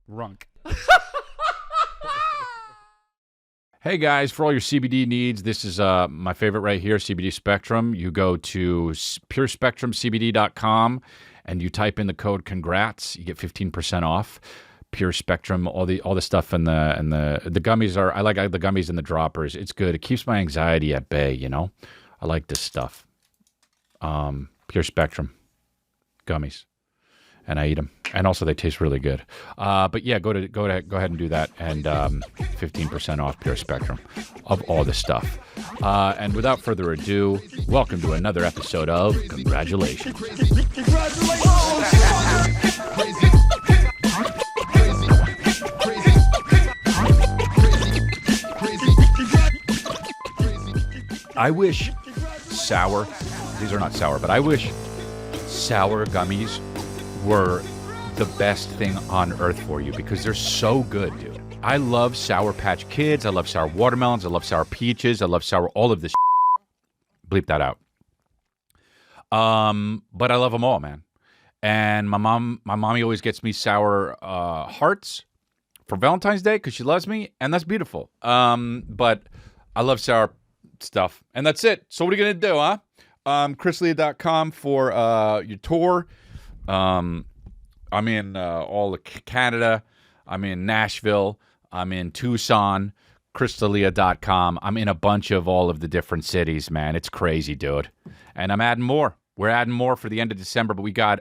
Runk. Hey guys, for all your CBD needs, this is my favorite right here, CBD Spectrum. You go to purespectrumcbd.com and you type in the code congrats. You get 15% off. Pure Spectrum, all the stuff and the gummies are. I like the gummies and the droppers. It's good. It keeps my anxiety at bay. You know, I like this stuff. Pure Spectrum gummies, and I eat them, and also they taste really good. But yeah, go ahead and do that, and 15% off Pure Spectrum of all this stuff. And without further ado, welcome to another episode of Congratulations. I wish these are not sour, but I wish sour gummies were the best thing on earth for you because they're so good, dude. I love Sour Patch Kids. I love sour watermelons. I love sour peaches. I love sour all of this. Bleep that out. But I love them all, man. And my mommy always gets me sour hearts for Valentine's Day because she loves me, and that's beautiful. But I love sour stuff, and that's it. So what are you gonna do, huh? ChrisLea.com for your tour. I'm in all of Canada. I'm in Nashville. I'm in Tucson. ChrisLea.com. I'm in a bunch of all of the different cities, man. It's crazy, dude. And I'm adding more. We're adding more for the end of December, but we got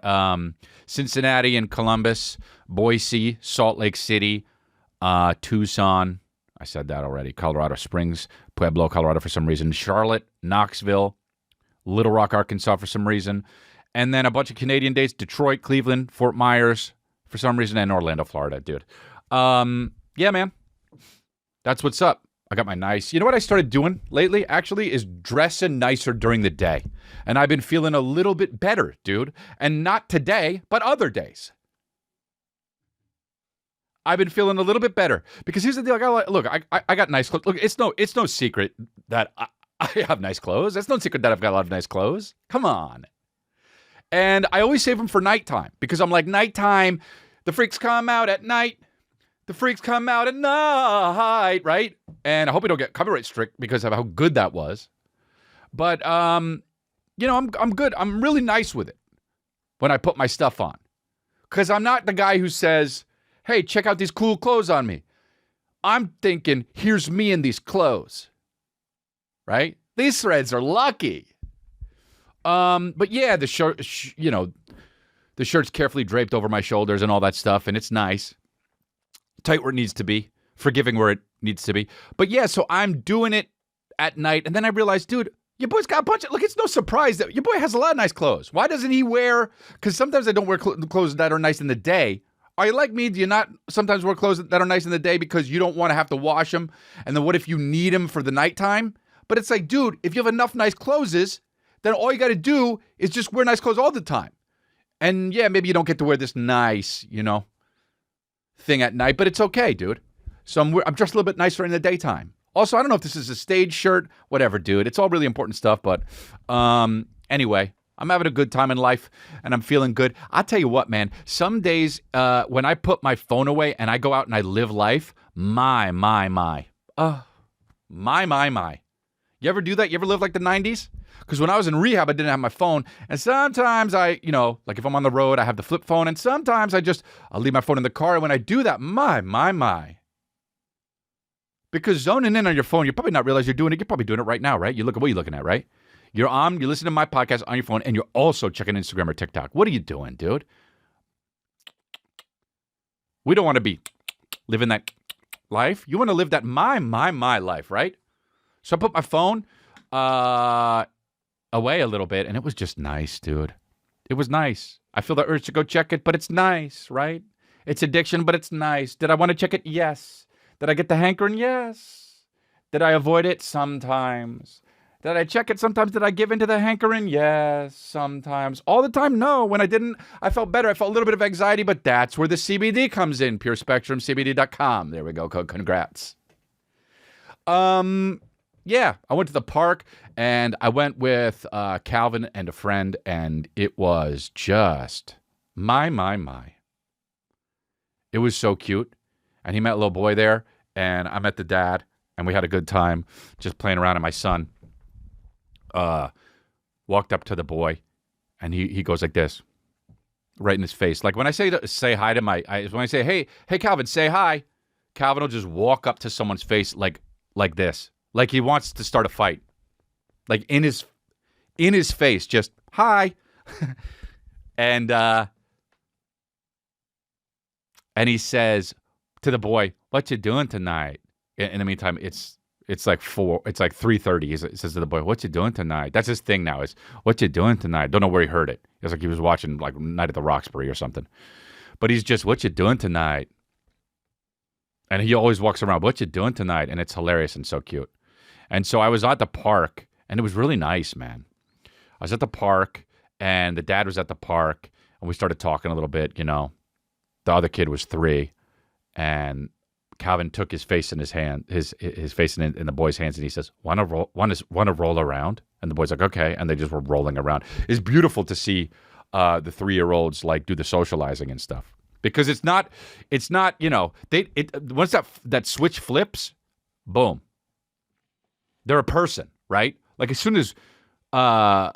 Cincinnati and Columbus, Boise, Salt Lake City, Tucson. I said that already. Colorado Springs, Pueblo, Colorado for some reason. Charlotte, Knoxville, Little Rock, Arkansas for some reason. And then a bunch of Canadian dates, Detroit, Cleveland, Fort Myers for some reason, and Orlando, Florida, dude. Yeah, man. That's what's up. I got my nice... You know what I started doing lately, actually, is dressing nicer during the day. And I've been feeling a little bit better, dude. And not today, but other days. I've been feeling a little bit better. Because here's the deal. I got nice clothes. Look, it's no secret that I have nice clothes. It's no secret that I've got a lot of nice clothes. Come on. And I always save them for nighttime. Because I'm like, nighttime, the freaks come out at night. The freaks come out at night, right? And I hope we don't get copyright strict because of how good that was. But, I'm good. I'm really nice with it when I put my stuff on. Because I'm not the guy who says, hey, check out these cool clothes on me. I'm thinking, here's me in these clothes. Right? These threads are lucky. But yeah, the shirt, the shirt's carefully draped over my shoulders and all that stuff, and it's nice. Tight where it needs to be, forgiving where it needs to be. But yeah, so I'm doing it at night, and then I realized, dude, your boy's got a bunch of, look, it's no surprise that your boy has a lot of nice clothes. Why doesn't he wear, because sometimes I don't wear clothes that are nice in the day. Are you like me? Do you not sometimes wear clothes that are nice in the day because you don't want to have to wash them? And then what if you need them for the nighttime? But it's like, dude, if you have enough nice clothes, then all you got to do is just wear nice clothes all the time. And yeah, maybe you don't get to wear this nice, thing at night, but it's okay, dude. So I'm dressed a little bit nicer in the daytime. Also, I don't know if this is a stage shirt, whatever, dude. It's all really important stuff, but anyway, I'm having a good time in life, and I'm feeling good. I'll tell you what, man. Some days when I put my phone away and I go out and I live life, my. You ever do that? You ever live like the 90s? Because when I was in rehab, I didn't have my phone. And sometimes like if I'm on the road, I have the flip phone. And sometimes I'll leave my phone in the car. And when I do that, my. Because zoning in on your phone, you're probably not realize you're doing it. You're probably doing it right now, right? You look at what you're looking at, right? You're listening to my podcast on your phone, and you're also checking Instagram or TikTok. What are you doing, dude? We don't want to be living that life. You want to live that my life, right? So I put my phone away a little bit, and it was just nice, dude. It was nice. I feel the urge to go check it, but it's nice, right? It's addiction, but it's nice. Did I want to check it? Yes. Did I get the hankering? Yes. Did I avoid it? Sometimes. Did I check it sometimes? Did I give into the hankering? Yes, sometimes. All the time? No. When I didn't, I felt better. I felt a little bit of anxiety, but that's where the CBD comes in. PureSpectrumCBD.com. There we go. Congrats. Yeah, I went to the park, and I went with Calvin and a friend, and it was just my. It was so cute. And he met a little boy there, and I met the dad, and we had a good time just playing around. And my son walked up to the boy, and he goes like this, right in his face. Like when I say hi to when I say, hey, Calvin, say hi, Calvin will just walk up to someone's face like this. Like he wants to start a fight. Like in his face, just hi. And he says to the boy, "What you doing tonight?" In the meantime, it's like 3:30. He says to the boy, "What you doing tonight?" That's his thing now, is "What you doing tonight?" Don't know where he heard it. It's like he was watching like Night at the Roxbury or something. But he's just, "What you doing tonight?" And he always walks around, "What you doing tonight?" And it's hilarious and so cute. And so I was at the park, and it was really nice, man. I was at the park, and the dad was at the park, and we started talking a little bit, you know. The other kid was 3, and Calvin took his face in his hand, his face in the boy's hands, and he says, "Want to roll around?" And the boy's like, "Okay," and they just were rolling around. It's beautiful to see the 3-year-olds like do the socializing and stuff, because it's not, you know, once that switch flips, boom, they're a person, right? Like as soon as Willie,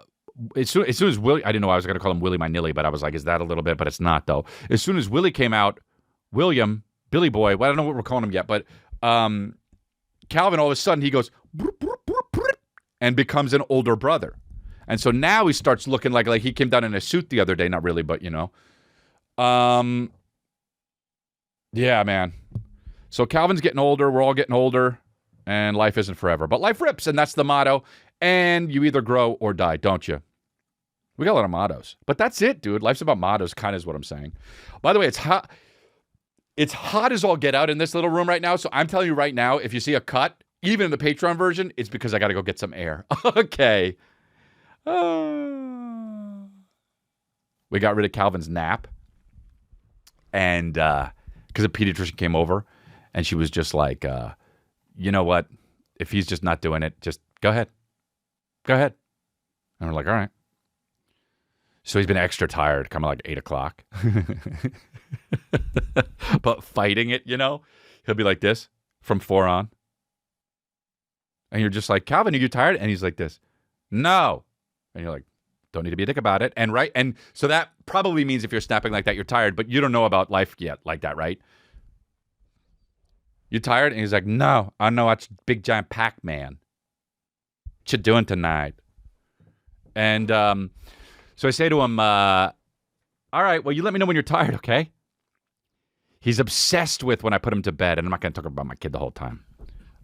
I didn't know I was going to call him Willie my Nilly, but I was like, is that a little bit? But it's not, though. As soon as Willie came out, William, Billy Boy, well, I don't know what we're calling him yet, but Calvin, all of a sudden, he goes, and becomes an older brother. And so now he starts looking like he came down in a suit the other day. Not really, but, you know. Yeah, man. So Calvin's getting older. We're all getting older. And life isn't forever. But life rips, and that's the motto. And you either grow or die, don't you? We got a lot of mottos. But that's it, dude. Life's about mottos, kind of is what I'm saying. By the way, it's hot. It's hot as all get out in this little room right now. So I'm telling you right now, if you see a cut, even in the Patreon version, it's because I got to go get some air. Okay. We got rid of Calvin's nap. And because a pediatrician came over, and she was just like, you know what? If he's just not doing it, just go ahead. Go ahead. And we're like, all right. So he's been extra tired, coming like 8 o'clock. But fighting it, you know? He'll be like this from 4 on. And you're just like, Calvin, are you tired? And he's like this. No. And you're like, don't need to be a dick about it. And right. And so that probably means if you're snapping like that, you're tired, but you don't know about life yet like that, right? You tired? And he's like, no, I know it's Big Giant Pac-Man. What you doing tonight? And so I say to him, all right, well, you let me know when you're tired, okay? He's obsessed with when I put him to bed, and I'm not going to talk about my kid the whole time.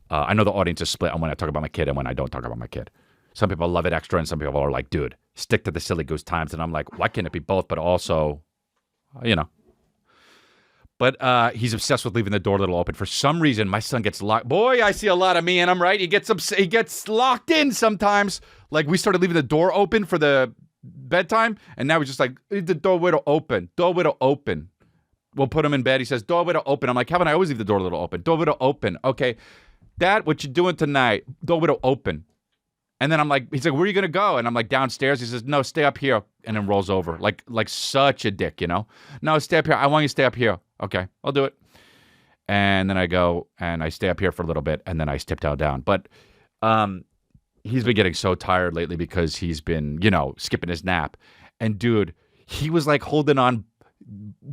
I know the audience is split on when I talk about my kid and when I don't talk about my kid. Some people love it extra, and some people are like, dude, stick to the silly goose times. And I'm like, why can't it be both, but also, you know. But he's obsessed with leaving the door a little open. For some reason, my son gets locked. Boy, I see a lot of me, and I'm right. He gets locked in sometimes. Like, we started leaving the door open for the bedtime, and now we're just like, the door window open. Door window open. We'll put him in bed. He says, door window open. I'm like, Kevin, I always leave the door a little open. Door window open. Okay. Dad, what you doing tonight? Door window open. And then I'm like, he's like, where are you going to go? And I'm like, downstairs. He says, no, stay up here. And then rolls over. Like such a dick, you know? No, stay up here. I want you to stay up here. Okay, I'll do it. And then I go and I stay up here for a little bit, and then I tiptoe down. But he's been getting so tired lately because he's been, you know, skipping his nap. And dude, he was like holding on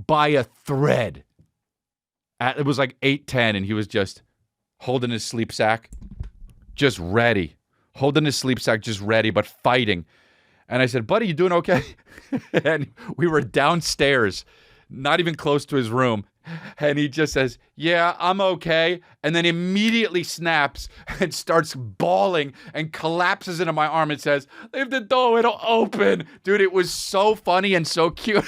by a thread. It was like 8:10, and he was just holding his sleep sack, just ready. Holding his sleep sack, just ready, but fighting. And I said, buddy, you doing okay? And we were downstairs, not even close to his room. And he just says, yeah, I'm okay. And then immediately snaps and starts bawling and collapses into my arm and says, leave the door, it'll open. Dude, it was so funny and so cute.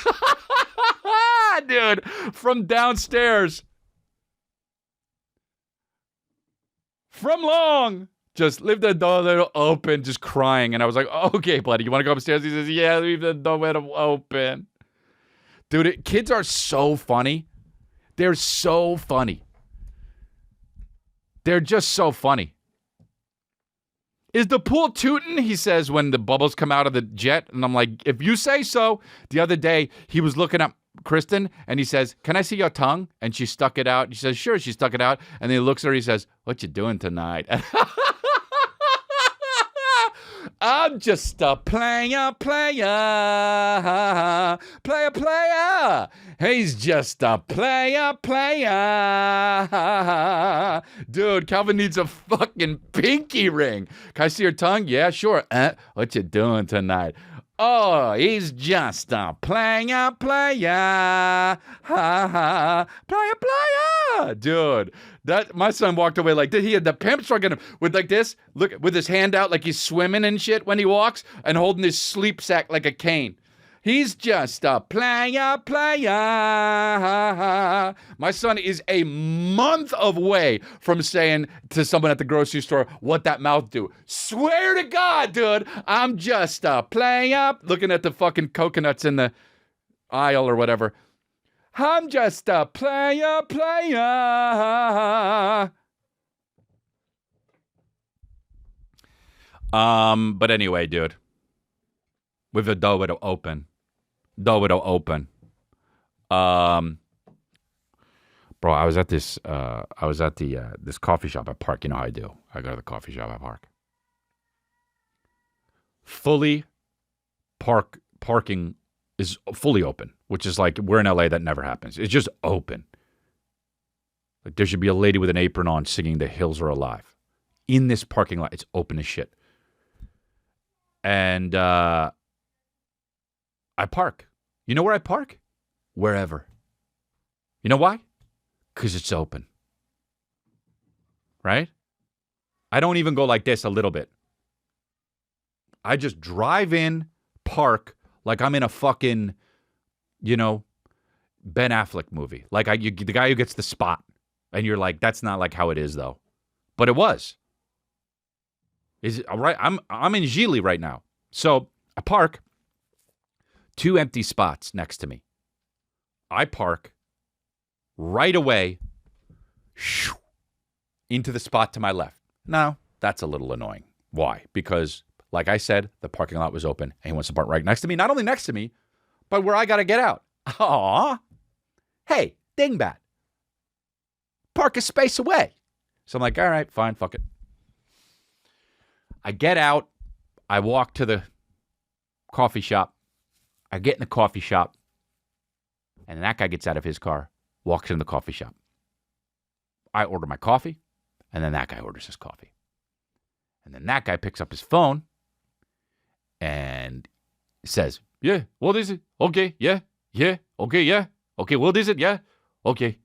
Dude, from downstairs. From long. Just leave the door little open, just crying. And I was like, okay, buddy, you want to go upstairs? He says, yeah, leave the door little open. Dude, kids are so funny. They're so funny. They're just so funny. Is the pool tootin'? He says when the bubbles come out of the jet. And I'm like, if you say so. The other day, he was looking at Kristen, and he says, "Can I see your tongue?" And she stuck it out. She says, "Sure." She stuck it out, and then he looks at her. He says, "What you doing tonight?" I'm just a player. He's just a player. Dude, Calvin needs a fucking pinky ring. Can I see your tongue? Yeah, sure. What you doing tonight? Oh, he's just a player. Dude, that my son walked away like this. He had the pimp struck at him with like this, look, with his hand out like he's swimming and shit when he walks, and holding his sleep sack like a cane. He's just a player. My son is a month away from saying to someone at the grocery store, "What that mouth do?" Swear to God, dude, I'm just a player. Looking at the fucking coconuts in the aisle or whatever. I'm just a player. But anyway, dude, with the door window open. Bro, I was at this this coffee shop at Park. You know how I do. I go to the coffee shop at Park. Parking is fully open, which is like, we're in LA, that never happens. It's just open. Like, there should be a lady with an apron on singing "The Hills Are Alive." In this parking lot, it's open as shit. And I park. You know where I park? Wherever. You know why? Because it's open. Right? I don't even go like this a little bit. I just drive in, park, like I'm in a fucking, Ben Affleck movie. Like the guy who gets the spot. And you're like, that's not like how it is, though. But it was. Is it all right? I'm in Gili right now. So I park. 2 empty spots next to me. I park right away into the spot to my left. Now, that's a little annoying. Why? Because, like I said, the parking lot was open and he wants to park right next to me. Not only next to me, but where I got to get out. Aw. Hey, dingbat. Park a space away. So I'm like, all right, fine, fuck it. I get out. I walk to the coffee shop. I get in the coffee shop, and that guy gets out of his car, walks in the coffee shop. I order my coffee, and then that guy orders his coffee. And then that guy picks up his phone and says, "Yeah, what is it? Okay, yeah, okay, yeah. Okay, what is it? Yeah, okay."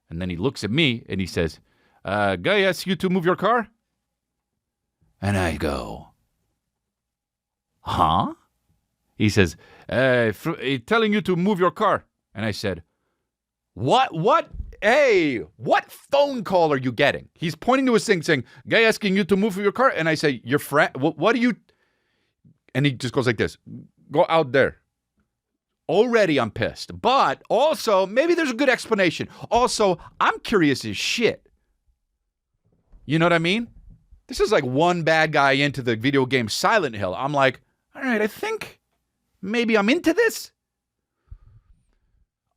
And then he looks at me, and he says, "Guy asks you to move your car?" And I go, "Huh?" He says, telling you to move your car. And I said, What? Hey, what phone call are you getting? He's pointing to his thing saying, "Guy asking you to move your car." And I say, "Your friend, what do you?" And he just goes like this, "Go out there." Already I'm pissed. But also, maybe there's a good explanation. Also, I'm curious as shit. You know what I mean? This is like one bad guy into the video game Silent Hill. I'm like, all right, I think maybe I'm into this.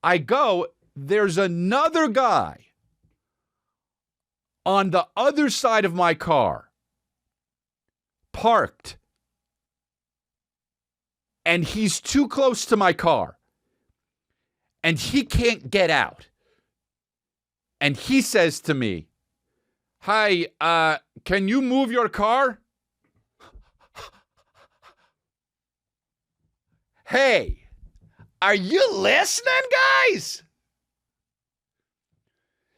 I go, there's another guy on the other side of my car, parked, and he's too close to my car, and he can't get out. And he says to me, "Hi, can you move your car?" Hey, are you listening, guys?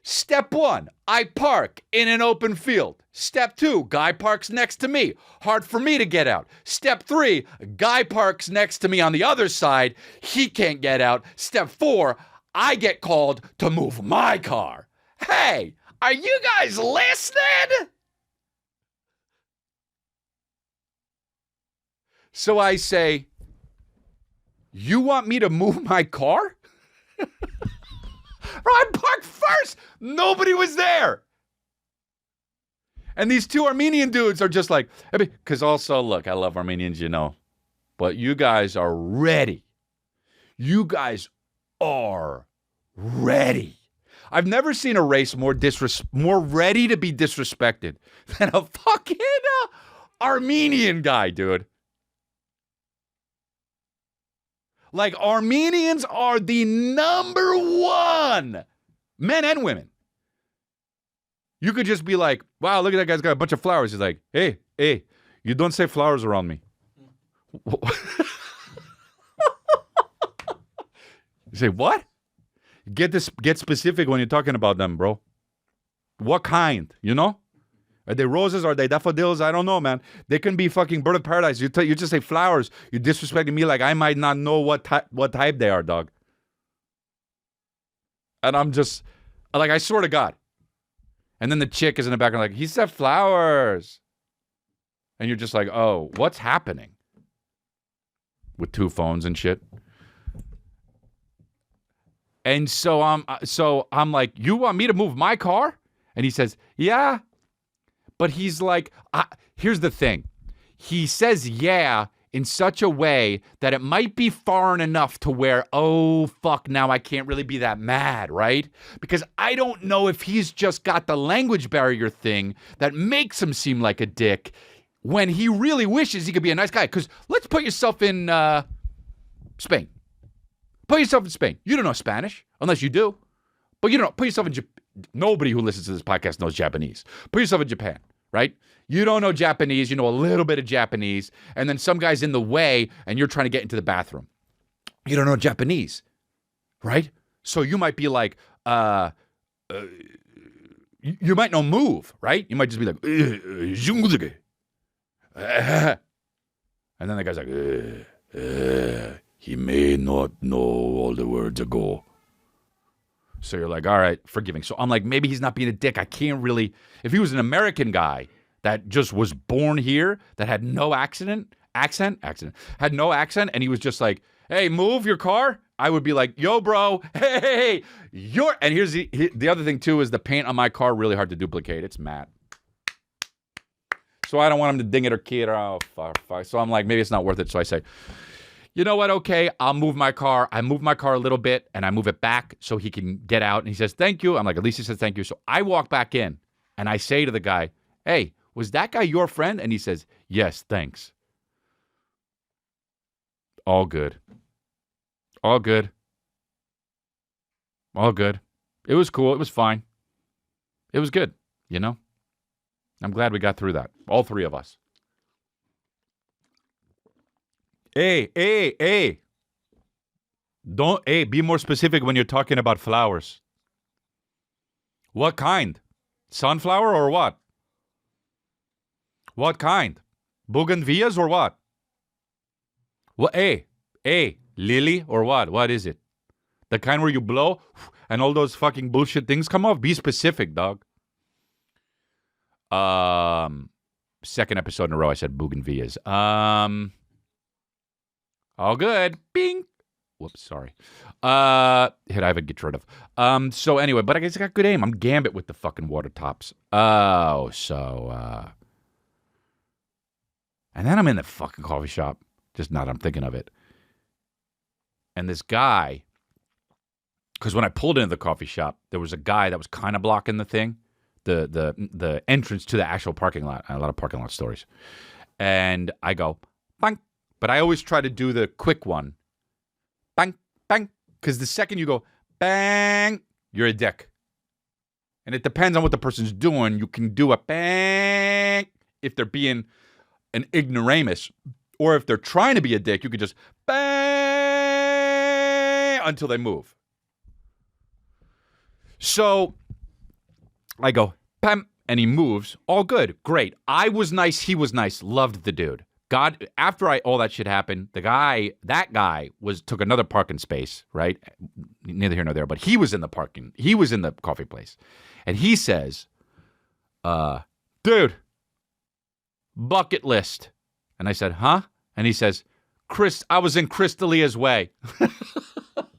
Step 1, I park in an open field. Step 2, guy parks next to me. Hard for me to get out. Step 3, guy parks next to me on the other side. He can't get out. Step 4, I get called to move my car. Hey, are you guys listening? So I say, "You want me to move my car?" Bro, I parked first. Nobody was there. And these 2 Armenian dudes are just like, because also, look, I love Armenians, but you guys are ready. You guys are ready. I've never seen a race more ready to be disrespected than a fucking Armenian guy, dude. Like, Armenians are the number one, men and women. You could just be like, wow, look at that guy's got a bunch of flowers. He's like, hey, you don't say flowers around me. You say, what? Get specific when you're talking about them, bro. What kind, you know? Are they roses? Are they daffodils? I don't know, man. They can be fucking bird of paradise. You just say flowers. You're disrespecting me like I might not know what type they are, dog. And I'm just, like, I swear to God. And then the chick is in the background like, he said flowers. And you're just like, oh, what's happening? With two phones and shit. And so I'm like, you want me to move my car? And he says, yeah. But he's like, here's the thing. He says yeah in such a way that it might be foreign enough to where, oh, fuck, now I can't really be that mad, right? Because I don't know if he's just got the language barrier thing that makes him seem like a dick when he really wishes he could be a nice guy. Because let's put yourself in Spain. Put yourself in Spain. You don't know Spanish, unless you do. But you don't know. Put yourself in Japan. Nobody who listens to this podcast knows Japanese. Put yourself in Japan, right? You don't know Japanese. You know a little bit of Japanese. And then some guy's in the way, and you're trying to get into the bathroom. You don't know Japanese, right? So you might be like, you might know move, right? You might just be like, and then the guy's like, he may not know all the words ago. So you're like, all right, forgiving. So I'm like, maybe he's not being a dick. I can't really. If he was an American guy that just was born here, that had no accent, had no accent, and he was just like, hey, move your car, I would be like, yo, bro, hey, you're. And here's the other thing, too, is the paint on my car really hard to duplicate. It's matte. So I don't want him to ding it or key it. Oh, fuck. So I'm like, maybe it's not worth it. So I say, you know what? Okay, I'll move my car. I move my car a little bit, and I move it back so he can get out. And he says, thank you. I'm like, at least he says thank you. So I walk back in, and I say to the guy, hey, was that guy your friend? And he says, yes, thanks. All good. All good. All good. It was cool. It was fine. It was good, you know? I'm glad we got through that. All three of us. Hey. Be more specific when you're talking about flowers. What kind? Sunflower or what? What kind? Bougainvilleas or what? What? Hey, lily or what? What is it? The kind where you blow and all those fucking bullshit things come off? Be specific, dog. Second episode in a row I said bougainvilleas. All good. Bing. Whoops, sorry. Hit I have a get rid of. So anyway, but I guess I got good aim. I'm Gambit with the fucking water tops. And then I'm in the fucking coffee shop. Just now that I'm thinking of it. And this guy, because when I pulled into the coffee shop, there was a guy that was kind of blocking the thing, the entrance to the actual parking lot. A lot of parking lot stories. And I go, bang. But I always try to do the quick one. Bang, bang. Because the second you go, bang, you're a dick. And it depends on what the person's doing. You can do a bang if they're being an ignoramus. Or if they're trying to be a dick, you could just bang until they move. So I go, pam, and he moves. All good. Great. I was nice. He was nice. Loved the dude. God, after all that shit happened, that guy took another parking space, right? Neither here nor there, but he was in the coffee place. And he says, dude, bucket list. And I said, huh? And he says, I was in Crystalia's way.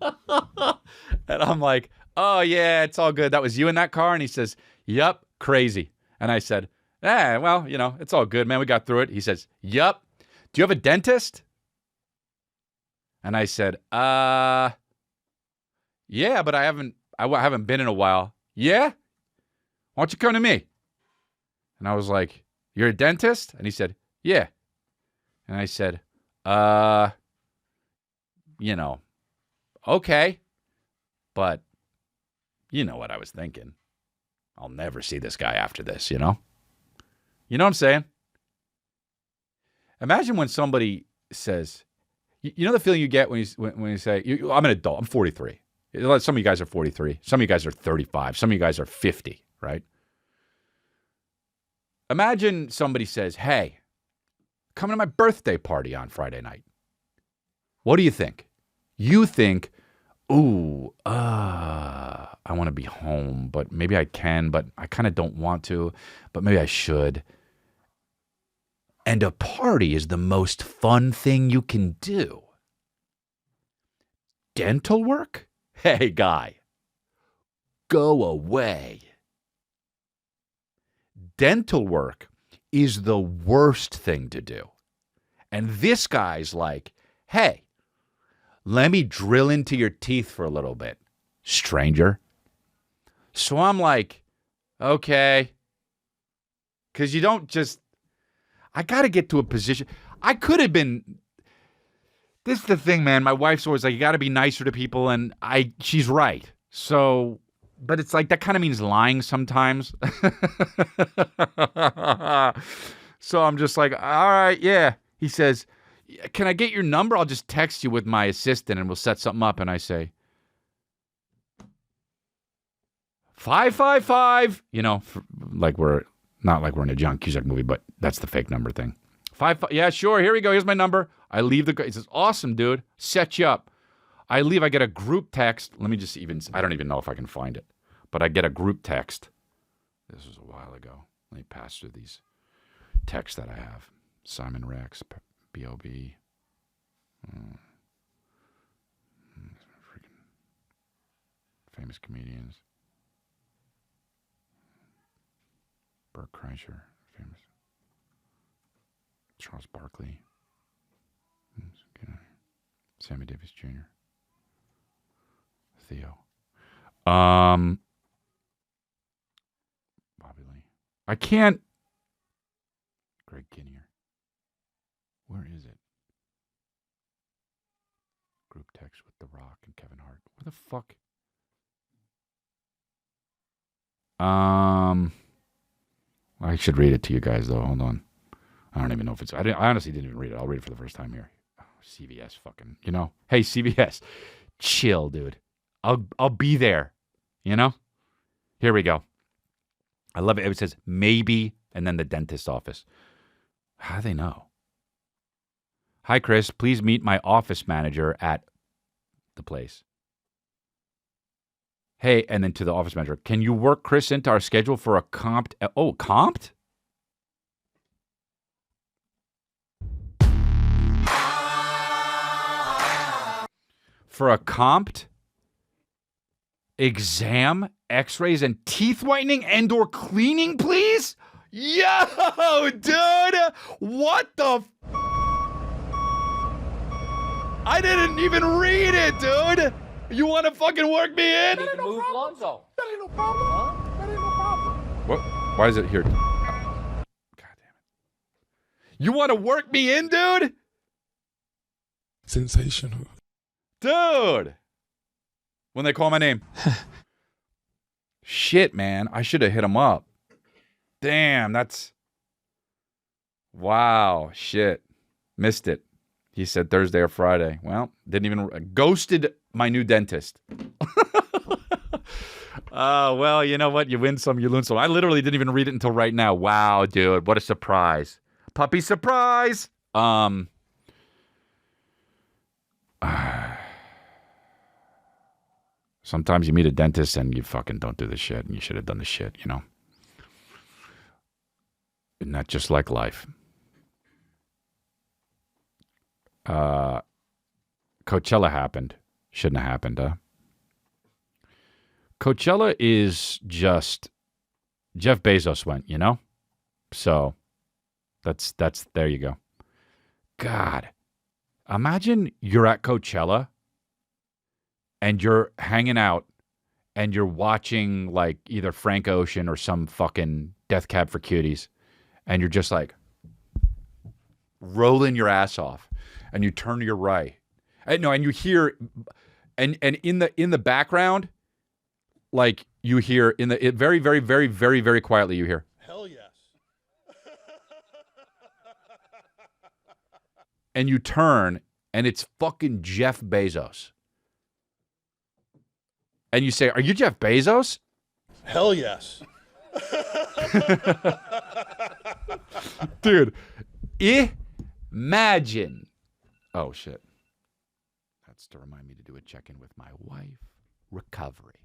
And I'm like, oh yeah, it's all good. That was you in that car? And he says, yup, crazy. And I said, well, it's all good, man. We got through it. He says, yup. Do you have a dentist? And I said, Yeah, but I haven't been in a while. Yeah? Why don't you come to me? And I was like, you're a dentist? And he said, yeah. And I said, you know, okay. But you know what I was thinking. I'll never see this guy after this, you know? You know what I'm saying? Imagine when somebody says, you know the feeling you get when you say, I'm an adult, I'm 43. Some of you guys are 43. Some of you guys are 35. Some of you guys are 50, right? Imagine somebody says, hey, come to my birthday party on Friday night. What do you think? You think, ooh, I want to be home, but maybe I can, but I kind of don't want to, but maybe I should. And a party is the most fun thing you can do. Dental work? Hey, guy, go away. Dental work is the worst thing to do. And this guy's like, hey, let me drill into your teeth for a little bit, stranger. So I'm like, okay. Because you don't just, I got to get to a position. I could have been, this is the thing, man. My wife's always like, you got to be nicer to people. And she's right. So, but it's like, that kind of means lying sometimes. So I'm just like, all right, yeah. He says, can I get your number? I'll just text you with my assistant and we'll set something up. And I say, 555, like we're not like we're in a John Cusack movie, but that's the fake number thing. 55, yeah, sure. Here we go. Here's my number. I leave the guy. He says, awesome, dude. Set you up. I leave. I get a group text. Let me just I don't even know if I can find it, but I get a group text. This was a while ago. Let me pass through these texts that I have. Simon Rex, B.O.B. Freaking famous comedians. Burt Kreischer, famous. Charles Barkley. Sammy Davis Jr. Theo. Bobby Lee. I can't. Greg Kinnear. Where is it? Group text with The Rock and Kevin Hart. Where the fuck? I should read it to you guys though. Hold on. I don't even know if it's. I honestly didn't even read it. I'll read it for the first time here. Oh, CVS, fucking. Hey CVS, chill, dude. I'll be there. Here we go. I love it. It says maybe, and then the dentist's office. How do they know? Hi, Chris. Please meet my office manager at the place. Hey, and then to the office manager. Can you work Chris into our schedule for a comped? Oh, comped? For a comped exam, x-rays, and teeth whitening and/or cleaning, please? Yo, dude! What the I didn't even read it, dude! You want to fucking work me in? That ain't no problem. That ain't no problem. Huh? That ain't no problem. What? Why is it here? God damn it. You want to work me in, dude? Sensational. Dude! When they call my name. Shit, man. I should have hit him up. Damn, that's... Wow, shit. Missed it. He said Thursday or Friday. Well, didn't even... Ghosted my new dentist. Well, you know what? You win some, you lose some. I literally didn't even read it until right now. Wow, dude. What a surprise. Puppy surprise! Sometimes you meet a dentist and you fucking don't do the shit, and you should have done the shit, Isn't that just like life? Coachella happened. Shouldn't have happened, huh? Coachella is just Jeff Bezos went, So that's there you go. God, imagine you're at Coachella and you're hanging out and you're watching like either Frank Ocean or some fucking Death Cab for Cuties, and you're just like rolling your ass off, and you turn to your right, and you hear, and in the background, like you hear very very very very very quietly, you hear, hell yes. and you turn, and it's fucking Jeff Bezos. And you say, "Are you Jeff Bezos?" Hell yes. Dude, imagine. Oh, shit. That's to remind me to do a check-in with my wife. Recovery.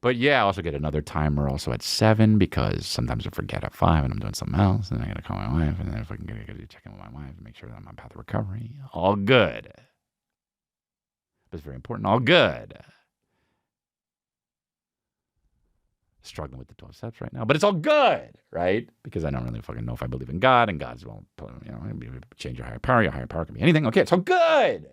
But yeah, I also get another timer also at 7 because sometimes I forget at 5 and I'm doing something else, and I gotta call my wife, and then if I can get a check-in with my wife and make sure that I'm on path to recovery. All good. But it's very important. All good. Struggling with the 12 steps right now, but it's all good, right? Because I don't really fucking know if I believe in God, and God's won't, change your higher power. Your higher power can be anything. Okay, it's all good.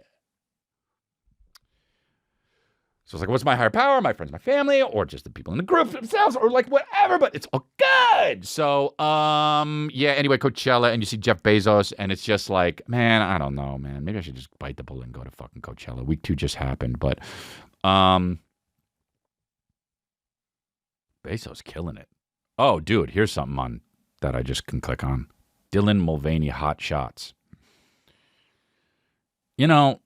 So it's like, what's my higher power? My friends, my family, or just the people in the group themselves, or like whatever, but it's all good. So, yeah, anyway, Coachella, and you see Jeff Bezos, and it's just like, man, I don't know, man. Maybe I should just bite the bullet and go to fucking Coachella. Week 2 just happened, but, Bezos killing it. Oh, dude, here's something on that I just can click on. Dylan Mulvaney hot shots. You know,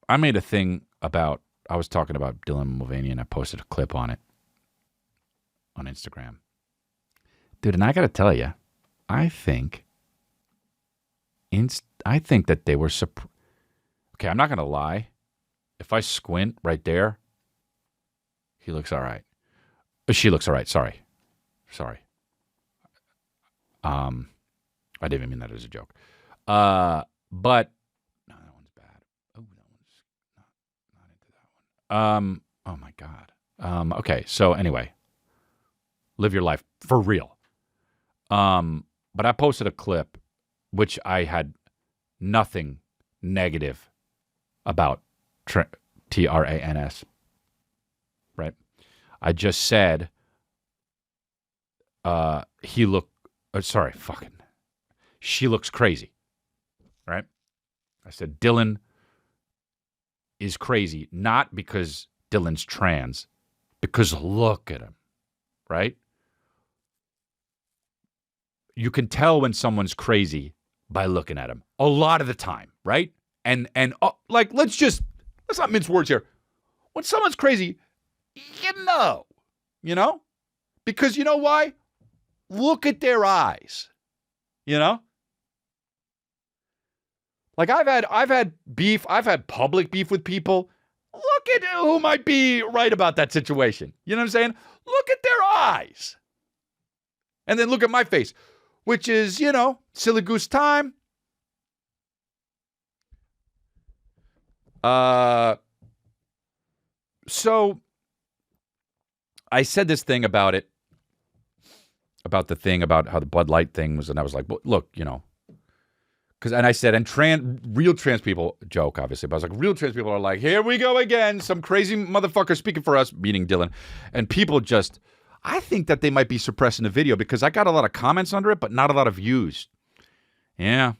I made a thing about, I was talking about Dylan Mulvaney, and I posted a clip on it on Instagram. Dude, and I got to tell you, I think that they were okay, I'm not going to lie. If I squint right there, he looks all right. She looks all right. Sorry. I didn't even mean that as a joke. But no, that one's bad. Oh, that one's not into that one. Oh my God. Okay. So anyway, live your life for real. But I posted a clip, which I had nothing negative about Trans. Right? I just said, she looks crazy. Right? I said, Dylan is crazy, not because Dylan's trans, because look at him. Right? You can tell when someone's crazy by looking at him a lot of the time. Right? And like, let's not mince words here. When someone's crazy, you know, because you know why? Look at their eyes, you know? Like I've had beef, I've had public beef with people. Look at who might be right about that situation. You know what I'm saying? Look at their eyes. And then look at my face, which is, you know, silly goose time. So I said this thing about it, about the thing about how the Bud Light thing was, and I was like, well, look, you know, and I said, and real trans people, joke obviously, but I was like, real trans people are like, here we go again, some crazy motherfucker speaking for us, meaning Dylan, and people just, I think that they might be suppressing the video because I got a lot of comments under it, but not a lot of views. Yeah.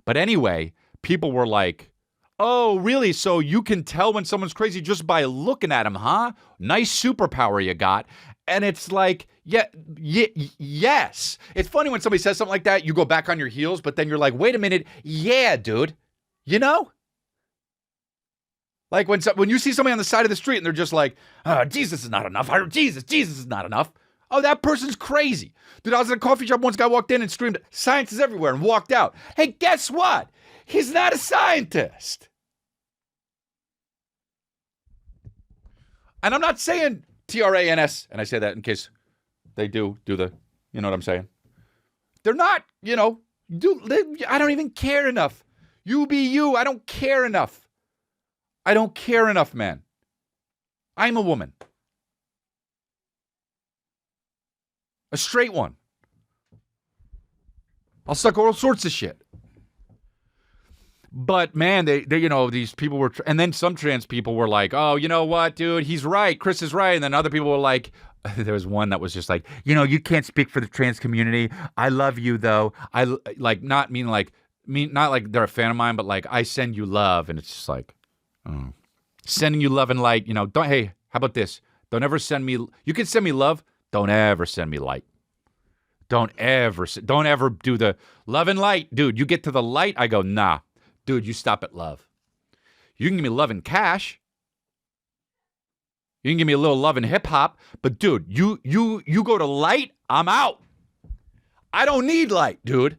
But anyway, people were like, oh, really? So you can tell when someone's crazy just by looking at them, huh? Nice superpower you got. And it's like, yes. It's funny when somebody says something like that, you go back on your heels, but then you're like, wait a minute. Yeah, dude. You know? Like when you see somebody on the side of the street and they're just like, oh, Jesus is not enough. Jesus is not enough. Oh, that person's crazy. Dude, I was at a coffee shop once, guy walked in and screamed, science is everywhere, and walked out. Hey, guess what? He's not a scientist. And I'm not saying Trans, and I say that in case they do the, you know what I'm saying? They're not, you know, I don't even care enough. You be you. I don't care enough. I don't care enough, man. I'm a woman. A straight one. I'll suck all sorts of shit. But man, they these people were, and then some trans people were like, oh, you know what, dude, he's right, Chris is right, and then other people were like, there was one that was just like, you can't speak for the trans community. I love you though. I like not like they're a fan of mine, but like I send you love, and it's just like, oh, sending you love and light. Don't. Hey, how about this? Don't ever send me. You can send me love. Don't ever send me light. Don't ever do the love and light, dude. You get to the light, I go, nah. Dude, you stop at love. You can give me love and cash. You can give me a little love and hip hop, but dude, you go to light, I'm out. I don't need light, dude.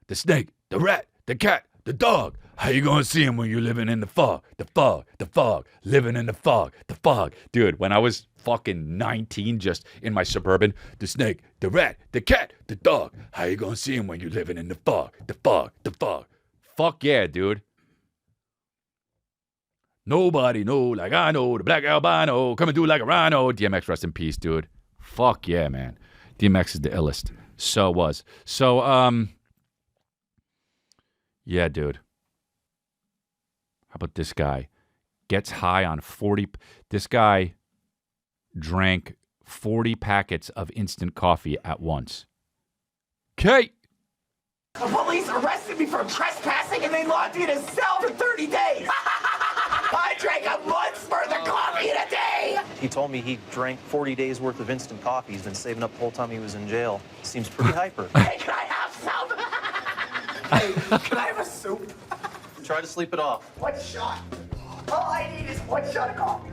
The snake, the rat, the cat, the dog. How you gonna see him when you're living in the fog? The fog, the fog, living in the fog, the fog. Dude, when I was fucking 19, just in my Suburban, the snake, the rat, the cat, the dog. How you gonna see him when you're living in the fog? The fog, the fog. Fuck yeah, dude. Nobody know like I know, the black albino, coming through like a rhino. DMX, rest in peace, dude. Fuck yeah, man. DMX is the illest. So was. So, yeah, dude. How about this guy? Gets high on 40. This guy drank 40 packets of instant coffee at once. Okay. The police arrested me for trespassing and they locked me in a cell for 30 days. I drank a month's worth of coffee in a day. He told me he drank 40 days worth of instant coffee. He's been saving up the whole time he was in jail. Seems pretty hyper. Hey, can I have some? Hey, can I have a soup? Try to sleep it off. One shot. All I need is one shot of coffee.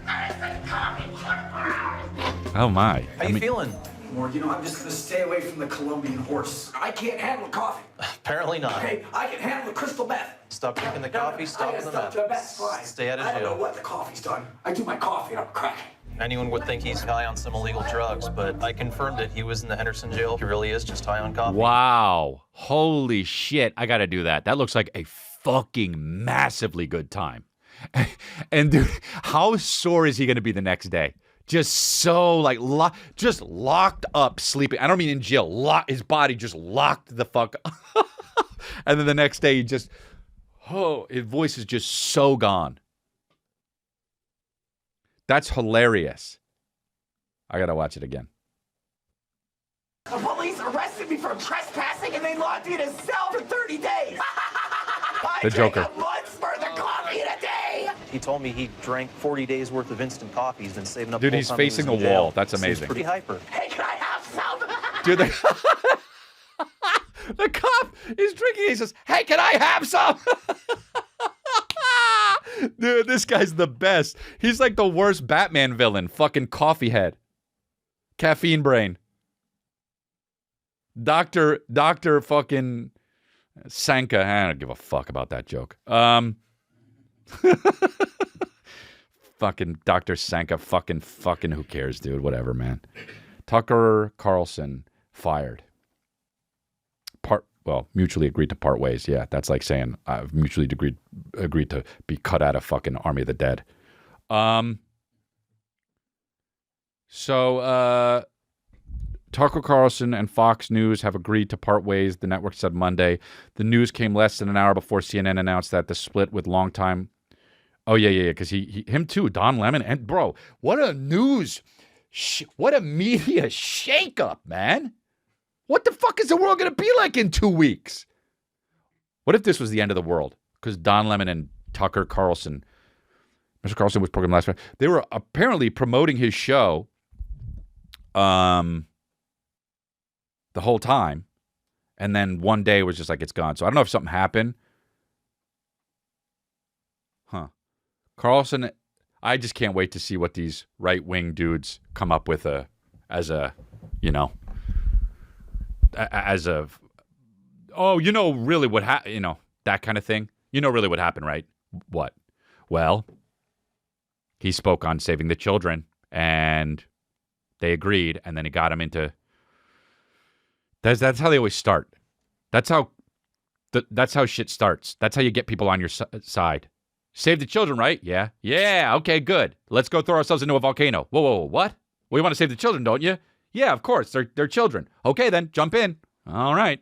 Oh my. How you feeling? Or, I'm just gonna stay away from the Colombian horse. I can't handle coffee. Apparently not. Hey, I can handle the crystal meth. Stop drinking the coffee, stop the meth. Stay out of I don't know jail. what the coffee's done. I do my coffee and I'm cracking. Anyone would think he's high on some illegal drugs, but I confirmed it. He was in the Henderson jail. He really is just high on coffee. Wow. Holy shit. I got to do that. That looks like a fucking massively good time. And dude, how sore is he going to be the next day? Just so like just locked up sleeping. I don't mean in jail. His body just locked the fuck up. And then the next day he just, his voice is just so gone. That's hilarious. I got to watch it again. The police arrested me for trespassing and they locked me in a cell for 30 days. The Joker. A month's worth of coffee in a day. He told me he drank 40 days worth of instant coffee. He's been saving up Dude, the whole he's time he was facing in a jail. wall. That's Seems amazing. pretty hyper. Hey, can I have some? Dude, the cop is drinking. He says, hey, can I have some? Dude, this guy's the best. He's like the worst Batman villain. Fucking coffee head. Caffeine brain. Dr. fucking Sanka. I don't give a fuck about that joke. Fucking Dr. Sanka. Fucking who cares, dude? Whatever, man. Tucker Carlson fired. Mutually agreed to part ways. Yeah, that's like saying I've mutually agreed to be cut out of fucking Army of the Dead. So Tucker Carlson and Fox News have agreed to part ways, the network said Monday. The news came less than an hour before CNN announced that the split with longtime... Oh, yeah, because him too, Don Lemon. And, bro, what a what a media shakeup, man. What the fuck is the world going to be like in 2 weeks? What if this was the end of the world? Because Don Lemon and Tucker Carlson, Mr. Carlson was programmed last night. They were apparently promoting his show the whole time. And then one day it was just like, it's gone. So I don't know if something happened. Carlson, I just can't wait to see what these right-wing dudes come up with as really what happened, that kind of thing. Really what happened, right? What? Well, he spoke on saving the children and they agreed, and then he got him into, that's how they always start. That's how shit starts. That's how you get people on your side. Save the children, right? Yeah. Yeah, okay, good. Let's go throw ourselves into a volcano. Whoa, what? Well, you want to save the children, don't you? Yeah, of course. They're children. Okay, then, jump in. All right.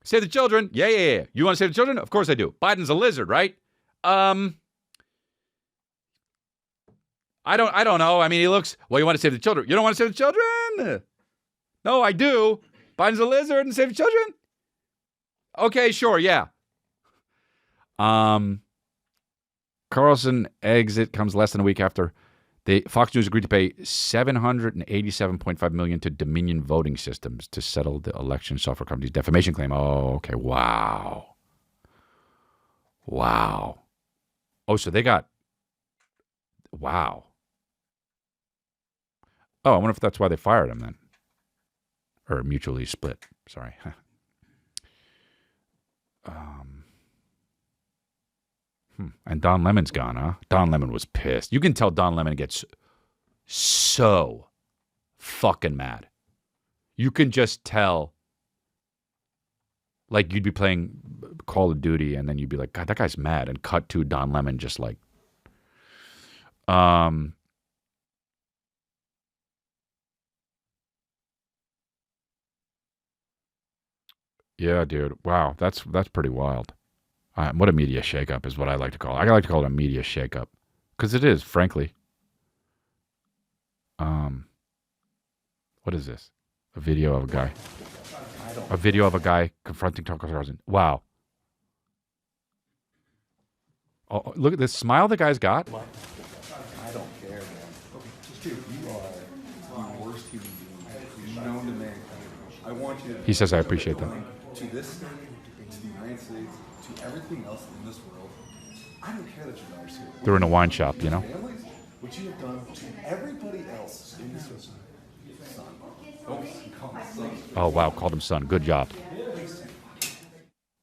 Save the children. Yeah. You want to save the children? Of course I do. Biden's a lizard, right? I don't know. I mean, he looks, well, you want to save the children. You don't want to save the children? No, I do. Biden's a lizard and save the children? Okay, sure, yeah. Carlson exit comes less than a week after Fox News agreed to pay $787.5 million to Dominion Voting Systems to settle the election software company's defamation claim. Oh, okay. Wow. Oh, so they got. Wow. Oh, I wonder if that's why they fired him then, or mutually split. Sorry. And Don Lemon's gone, huh? Don Lemon was pissed. You can tell Don Lemon gets so fucking mad. You can just tell. Like, you'd be playing Call of Duty, and then you'd be like, God, that guy's mad. And cut to Don Lemon just like, yeah, dude. Wow, that's pretty wild. What a media shakeup is what I like to call it. I like to call it a media shakeup because it is, frankly. What is this? A video of a guy. A video of a guy confronting Tucker Carlson. Wow. Oh, look at this smile the guy's got. I don't care, man. Dude, you are the worst human being known to mankind. I want you to. He says, I appreciate that. To this state, to the United States, to everything else in this world. I don't care that your daughter's here. They're in a wine shop, you know? Families, what you have done to everybody else in this son. Oh, you call him son. Oh, wow. Called him son. Good job.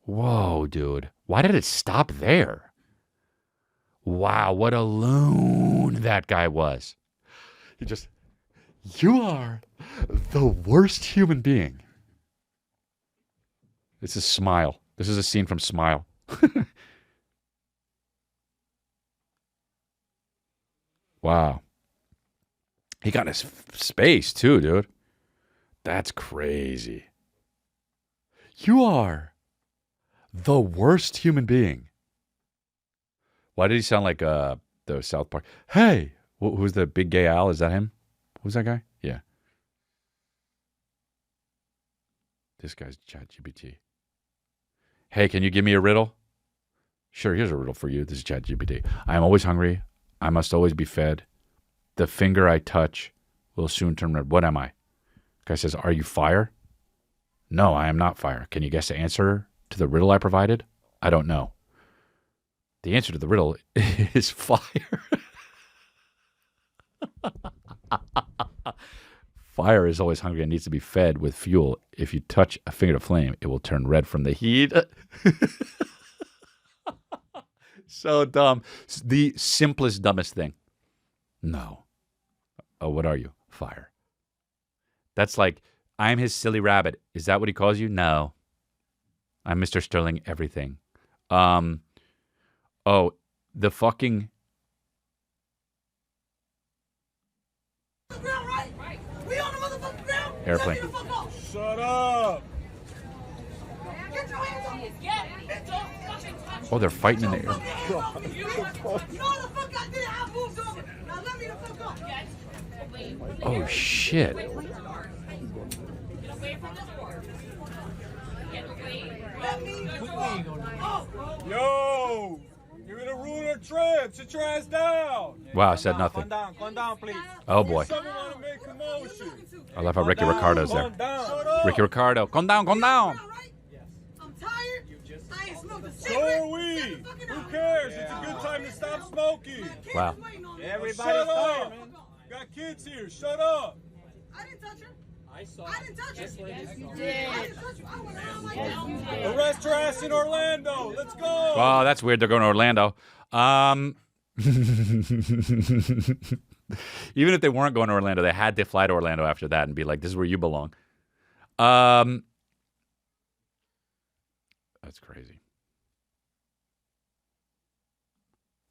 Whoa, dude. Why did it stop there? Wow, what a loon that guy was. You are the worst human being. This is Smile. This is a scene from Smile. Wow. He got his space too, dude. That's crazy. You are the worst human being. Why did he sound like the South Park? Hey, who's the big gay Al? Is that him? Who's that guy? Yeah. This guy's ChatGPT. Hey, can you give me a riddle? Sure, here's a riddle for you. This is ChatGPT. I am always hungry. I must always be fed. The finger I touch will soon turn red. What am I? Guy says, are you fire? No, I am not fire. Can you guess the answer to the riddle I provided? I don't know. The answer to the riddle is fire. Fire is always hungry and needs to be fed with fuel. If you touch a finger to flame, it will turn red from the heat. So dumb. The simplest, dumbest thing. No. Oh, what are you? Fire. That's like, I'm his silly rabbit. Is that what he calls you? No. I'm Mr. Sterling everything. Oh, the fucking... Airplane. Shut up! Oh, they're fighting in the air. No, the fuck I did. I moved over. Now let me the fuck up. Oh, shit. Let me the fuck up. Yo! You're gonna ruin our trip. Sit your ass down. Wow, I said nothing. Calm down, please. Oh, boy. Someone wanna make commotion. I love how Ricky Ricardo's there. Calm down. Shut up. Ricky Ricardo, calm down, calm down. I'm tired. I ain't smoked a So cigarette. are we. Who cares? It's a good time to stop smoking. Wow. Everybody's tired, man. Got kids here. Shut up. I didn't touch her. I didn't touch her. Yes, you did. I didn't touch her. I went around like that. Arrest your ass in Orlando. Let's go. Oh, that's weird. They're going to Orlando. Even if they weren't going to Orlando, they had to fly to Orlando after that and be like, this is where you belong. That's crazy.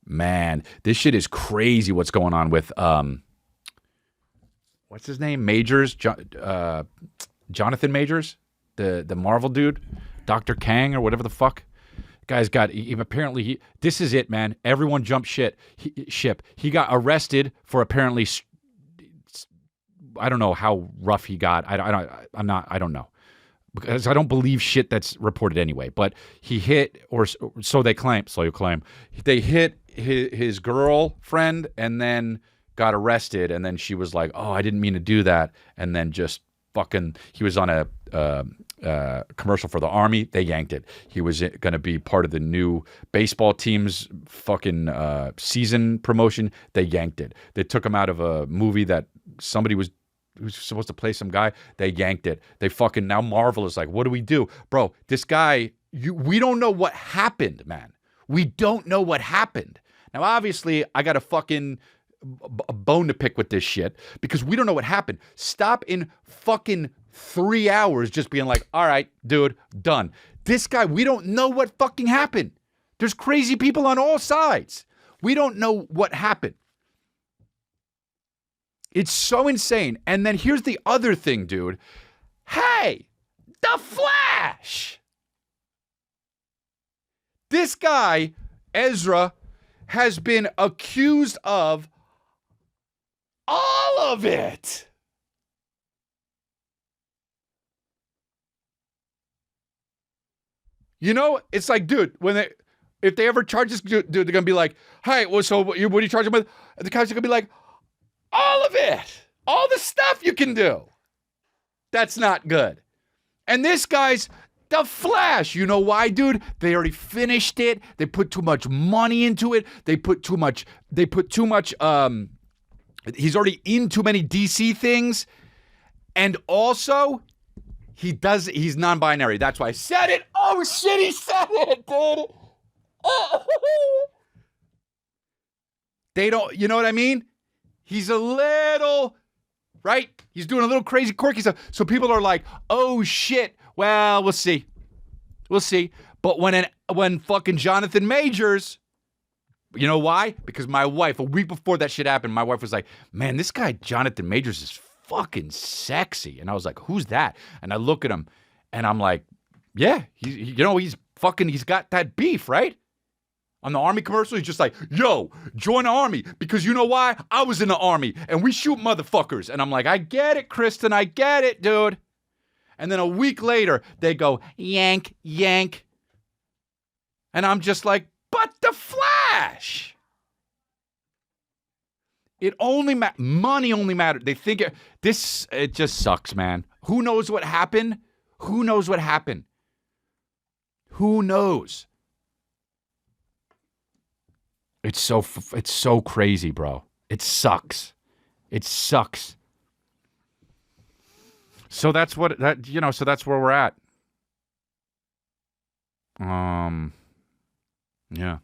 Man, this shit is crazy what's going on with, what's his name? Majors? Jonathan Majors? The Marvel dude? Dr. Kang or whatever the fuck. Guy's got, apparently, this is it, man. Everyone jumped ship. He got arrested for apparently, I don't know how rough he got. I don't know. Because I don't believe shit that's reported anyway. But he hit, or so they claim, they hit his girlfriend and then got arrested. And then she was like, oh, I didn't mean to do that. And then just fucking, he was on a commercial for the Army. They yanked it. He was going to be part of the new baseball team's fucking season promotion. They yanked it. They took him out of a movie that somebody was supposed to play some guy. They yanked it. They fucking, now Marvel is like, what do we do? Bro, this guy, we don't know what happened, man. We don't know what happened. Now, obviously, I got a fucking a bone to pick with this shit because we don't know what happened. Stop in fucking 3 hours just being like, all right, dude, done. This guy, we don't know what fucking happened. There's crazy people on all sides. We don't know what happened. It's so insane. And then here's the other thing, dude. Hey, The Flash. This guy, Ezra, has been accused of all of it. You know, it's like, dude, if they ever charge this dude, they're gonna be like, hey, well, so what do you charge him with? And the cops are gonna be like, all of it, all the stuff you can do. That's not good. And this guy's The Flash. You know why, dude? They already finished it. They put too much money into it. They put too much, he's already in too many DC things. And also, he's non-binary. That's why I said it. Oh shit, he said it, dude. They don't, you know what I mean? He's a little, right? He's doing a little crazy quirky stuff. So people are like, oh shit. Well, we'll see. We'll see. But when fucking Jonathan Majors, you know why? Because my wife, a week before that shit happened, my wife was like, man, this guy Jonathan Majors is fucking sexy. And I was like, who's that? And I look at him and I'm like, yeah, he's got that beef, right? On the Army commercial, he's just like, yo, join the Army. Because you know why? I was in the Army and we shoot motherfuckers. And I'm like, I get it, Kristen. I get it, dude. And then a week later, they go, yank, yank. And I'm just like, but The Flash. Money only mattered. They think it just sucks, man. Who knows what happened? Who knows what happened? Who knows? It's so crazy, bro. It sucks. It sucks. So that's where we're at. Yeah.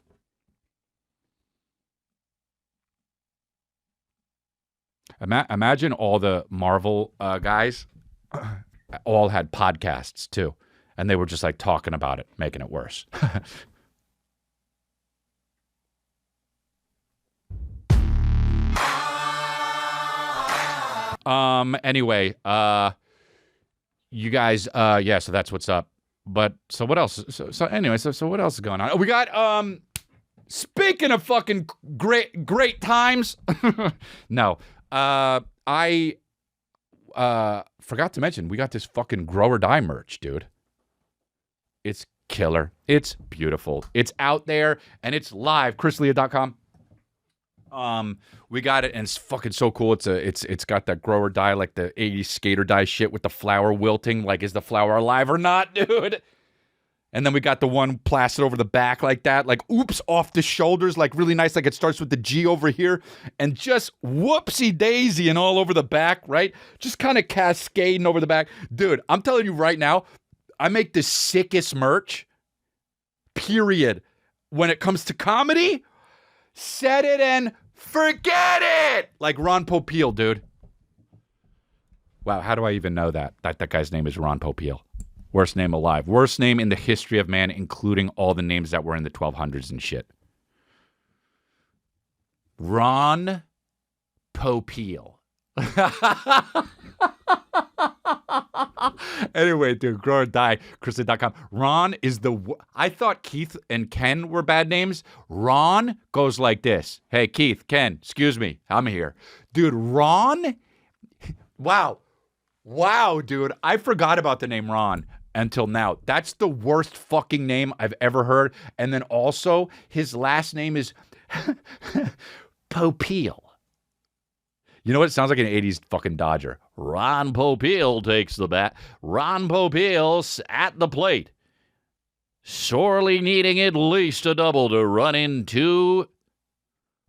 Imagine all the Marvel guys all had podcasts too, and they were just like talking about it, making it worse. Anyway, you guys, yeah, so that's what's up. But so what else? So anyway, so what else is going on? We got speaking of fucking great times. No. I forgot to mention we got this fucking Grow or Die merch, dude. It's killer. It's beautiful. It's out there and it's live. chrisleah.com. We got it and it's fucking so cool. It's got that Grow or Die, like the 80s skater die shit with the flower wilting. Like, is the flower alive or not, dude? And then we got the one plastered over the back like that, like oops, off the shoulders, like really nice, like it starts with the G over here, and just whoopsie daisy and all over the back, right? Just kind of cascading over the back. Dude, I'm telling you right now, I make the sickest merch, period. When it comes to comedy, set it and forget it! Like Ron Popeil, dude. Wow, how do I even know that? That guy's name is Ron Popeil. Worst name alive. Worst name in the history of man, including all the names that were in the 1200s and shit. Ron Popeil. Anyway, dude, grow or die, Kristen.com. Ron is I thought Keith and Ken were bad names. Ron goes like this. Hey, Keith, Ken, excuse me. I'm here. Dude, Ron? Wow. Wow, dude. I forgot about the name Ron until now. That's the worst fucking name I've ever heard. And then also, his last name is Popeil. You know what? It sounds like an 80s fucking Dodger. Ron Popeil takes the bat. Ron Popeil's at the plate. Sorely needing at least a double to run in 2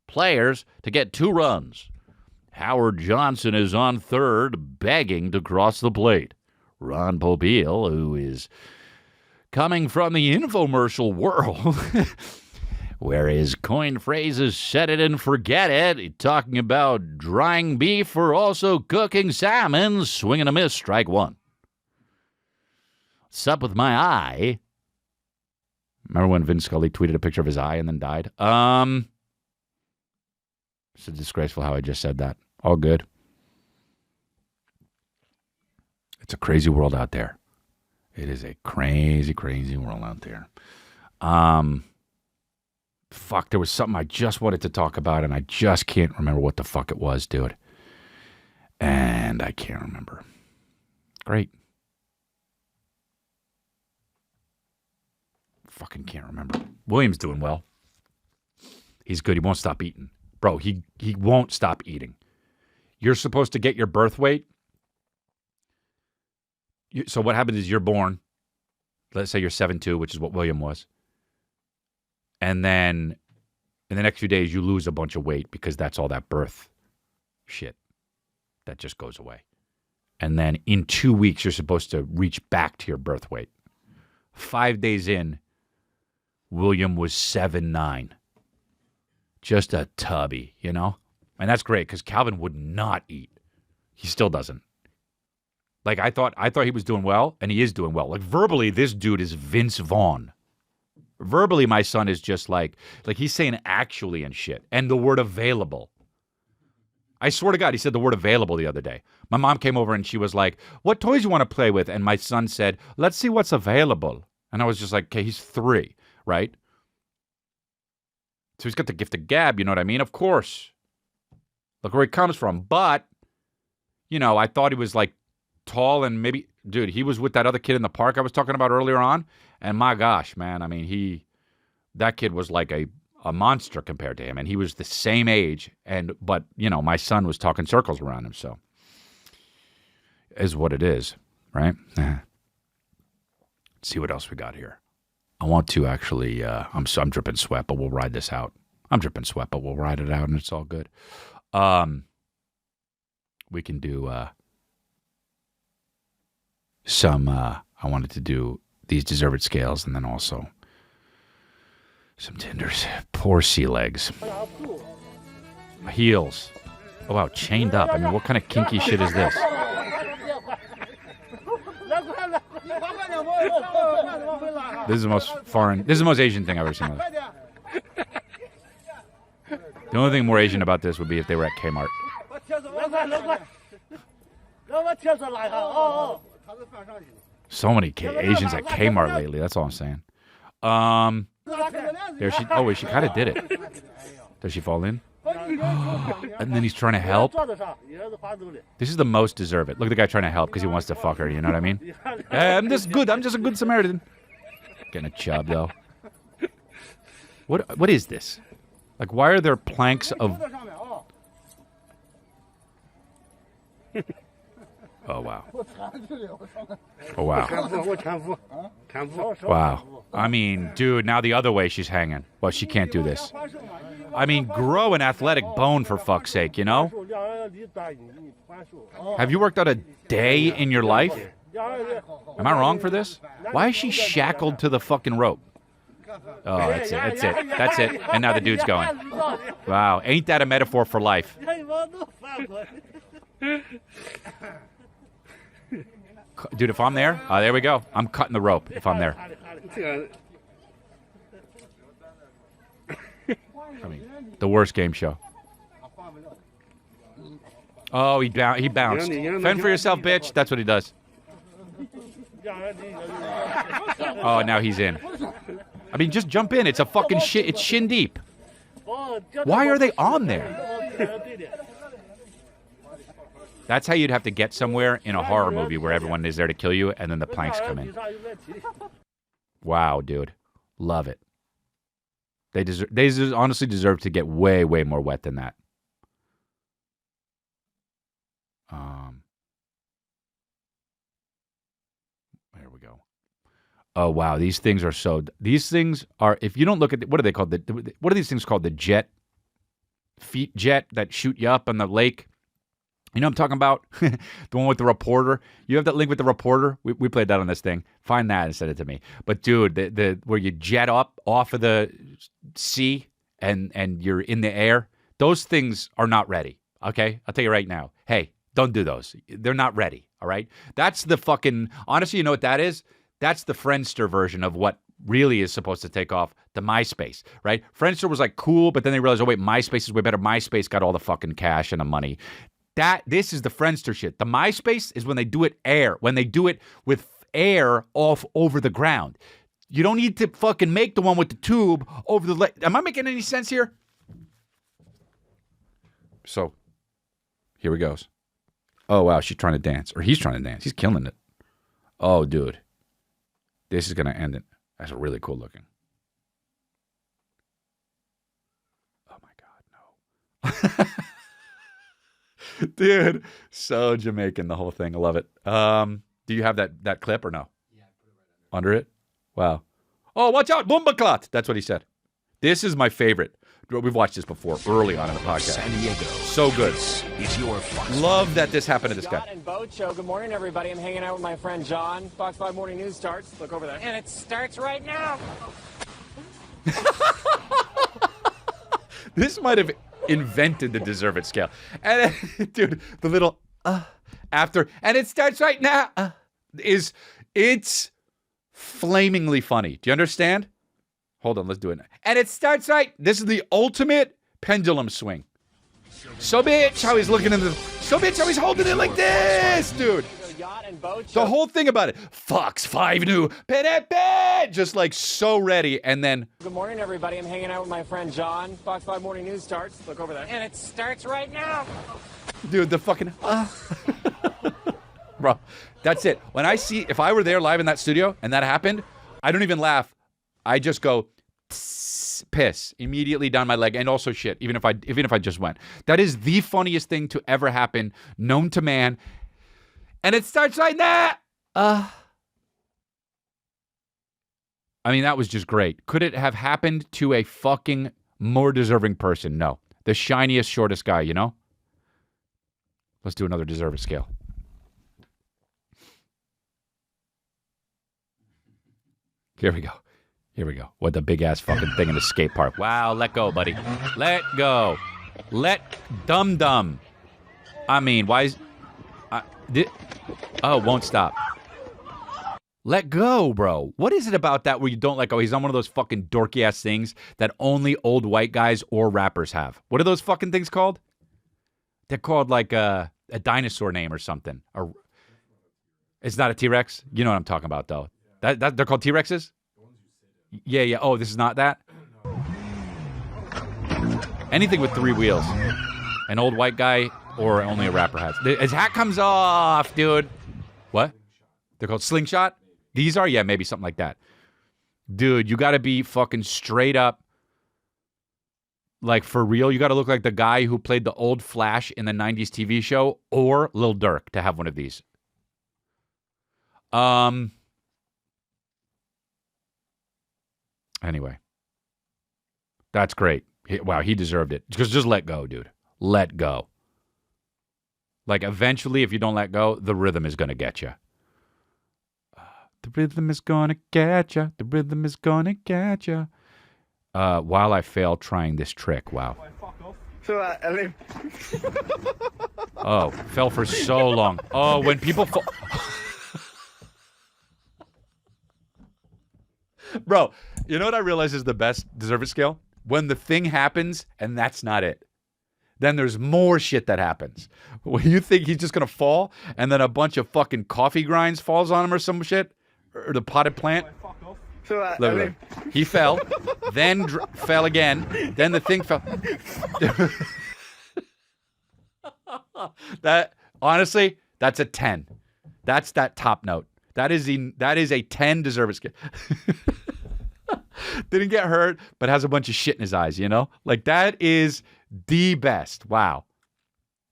players to get 2 runs. Howard Johnson is on third, begging to cross the plate. Ron Popeil, who is coming from the infomercial world, where his coined phrase is set it and forget it, talking about drying beef or also cooking salmon, swing and a miss, strike 1. What's up with my eye? Remember when Vin Scully tweeted a picture of his eye and then died? It's disgraceful how I just said that. All good. It's a crazy world out there. It is a crazy, crazy world out there. Fuck, there was something I just wanted to talk about, and I just can't remember what the fuck it was, dude. And I can't remember. Great. Fucking can't remember. William's doing well. He's good. He won't stop eating. Bro, he won't stop eating. You're supposed to get your birth weight. So what happens is you're born. Let's say you're 7'2", which is what William was. And then in the next few days, you lose a bunch of weight because that's all that birth shit. That just goes away. And then in 2 weeks, you're supposed to reach back to your birth weight. 5 days in, William was 7'9". Just a tubby, you know? And that's great because Calvin would not eat. He still doesn't. Like, I thought he was doing well, and he is doing well. Like, verbally, this dude is Vince Vaughn. Verbally, my son is just like he's saying actually and shit. And the word available. I swear to God, he said the word available the other day. My mom came over and she was like, what toys you want to play with? And my son said, let's see what's available. And I was just like, okay, he's 3, right? So he's got the gift of gab, you know what I mean? Of course. Look where he comes from. But, you know, I thought he was like tall and maybe, dude, he was with that other kid in the park I was talking about earlier on. And my gosh, man, I mean, that kid was like a monster compared to him. And he was the same age. But, you know, my son was talking circles around him. So, is what it is, right? Let's see what else we got here. I want to actually, I'm dripping sweat, but we'll ride this out. I'm dripping sweat, but we'll ride it out and it's all good. We can do I wanted to do these deserved scales and then also some tenders. Poor sea legs. Heels. Oh, wow, chained up. I mean, what kind of kinky shit is this? This is the most Asian thing I've ever seen. The only thing more Asian about this would be if they were at Kmart. So many Asians at Kmart lately. That's all I'm saying. There she. Oh, she kind of did it. Does she fall in? And then he's trying to help. This is the most deserved. Look at the guy trying to help because he wants to fuck her. You know what I mean? I'm just good. I'm just a good Samaritan. Getting a chub though. What is this? Like, why are there planks of? Oh wow. Oh wow. Wow. I mean, dude, now the other way she's hanging. Well, she can't do this. I mean, grow an athletic bone for fuck's sake, you know? Have you worked out a day in your life? Am I wrong for this? Why is she shackled to the fucking rope? Oh, that's it. And now the dude's going. Wow, ain't that a metaphor for life? Dude, if I'm there, there we go. I'm cutting the rope if I'm there. I mean, the worst game show. Oh, he bounced. Fend for yourself, bitch. That's what he does. Oh, now he's in. I mean, just jump in. It's a fucking shit. It's shin deep. Why are they on there? That's how you'd have to get somewhere in a horror movie where everyone is there to kill you and then the planks come in. Wow, dude. Love it. They honestly deserve to get way, way more wet than that. There we go. Oh, wow. These things are if you don't look at, what are they called? What are these things called? The feet jet that shoot you up on the lake. You know what I'm talking about? The one with the reporter. You have that link with the reporter? We played that on this thing. Find that and send it to me. But dude, the where you jet up off of the sea and you're in the air, those things are not ready. Okay? I'll tell you right now. Hey, don't do those. They're not ready. All right? That's the fucking, honestly, you know what that is? That's the Friendster version of what really is supposed to take off to MySpace, right? Friendster was like cool, but then they realized, oh wait, MySpace is way better. MySpace got all the fucking cash and the money. This is the Friendster shit. The MySpace is when they do it with air off over the ground. You don't need to fucking make the one with the tube over the lake. Am I making any sense here? So, here he goes. Oh, wow, she's trying to dance. Or he's trying to dance. He's killing it. Oh, dude. This is going to end it. That's really cool looking. Oh, my God, no. Dude, so Jamaican, the whole thing. I love it. Do you have that clip or no? Yeah, I put it right under it. Wow. Oh, watch out, Bumbaclot. That's what he said. This is my favorite. We've watched this before, early on in the podcast. San Diego. So good. Is your Fox Love that this happened to this guy. Scott and Boat Show. Good morning, everybody. I'm hanging out with my friend John. Fox 5 Morning News starts. Look over there. And it starts right now. This might have invented the deserve it scale. And dude, the little after, and it starts right now it's flamingly funny. Do you understand? Hold on, let's do it now. And it starts right. This is the ultimate pendulum swing. So bitch, how he's looking into so bitch, how he's holding it like this, dude. The whole thing about it. Fox 5 New, just like so ready, and then. Good morning, everybody. I'm hanging out with my friend John. Fox 5 Morning News starts. Look over there. And it starts right now. Dude, the fucking. Bro, that's it. If I were there live in that studio and that happened, I don't even laugh. I just go piss immediately down my leg, and also shit. Even if I just went. That is the funniest thing to ever happen, known to man. And it starts right now. I mean, that was just great. Could it have happened to a fucking more deserving person? No. The shiniest, shortest guy, you know? Let's do another deserve it scale. Here we go. Here we go. What the big ass fucking thing in the skate park. Wow, let go, buddy. Let go. Dum. I mean, why is... won't stop. Let go, bro. What is it about that where you don't let go? He's on one of those fucking dorky ass things that only old white guys or rappers have. What are those fucking things called? They're called like a dinosaur name or something. It's not a T-Rex? You know what I'm talking about, though. That they're called T-Rexes? Yeah. Oh, this is not that? Anything with 3 wheels. An old white guy or only a rapper has. His hat comes off, dude. What? They're called slingshot? These are? Yeah, maybe something like that. Dude, you got to be fucking straight up. Like, for real, you got to look like the guy who played the old Flash in the 90s TV show or Lil Durk to have one of these. Anyway. That's great. Wow, he deserved it. Just let go, dude. Let go. Like, eventually, if you don't let go, the rhythm is going to get you. The rhythm is going to get you. The rhythm is going to get you. While I fail trying this trick. Wow. Oh, fell for so long. Oh, when people fall. Bro, you know what I realize is the best deserve it scale? When the thing happens and that's not it. then there's more shit that happens. When you think he's just going to fall, and then a bunch of fucking coffee grinds falls on him or some shit, or the potted plant. Look. He fell, then fell again, then the thing fell. That, honestly, that's a 10. That's that top note. That is a 10, deserve it. Didn't get hurt, but has a bunch of shit in his eyes, you know? Like, that is the best. Wow.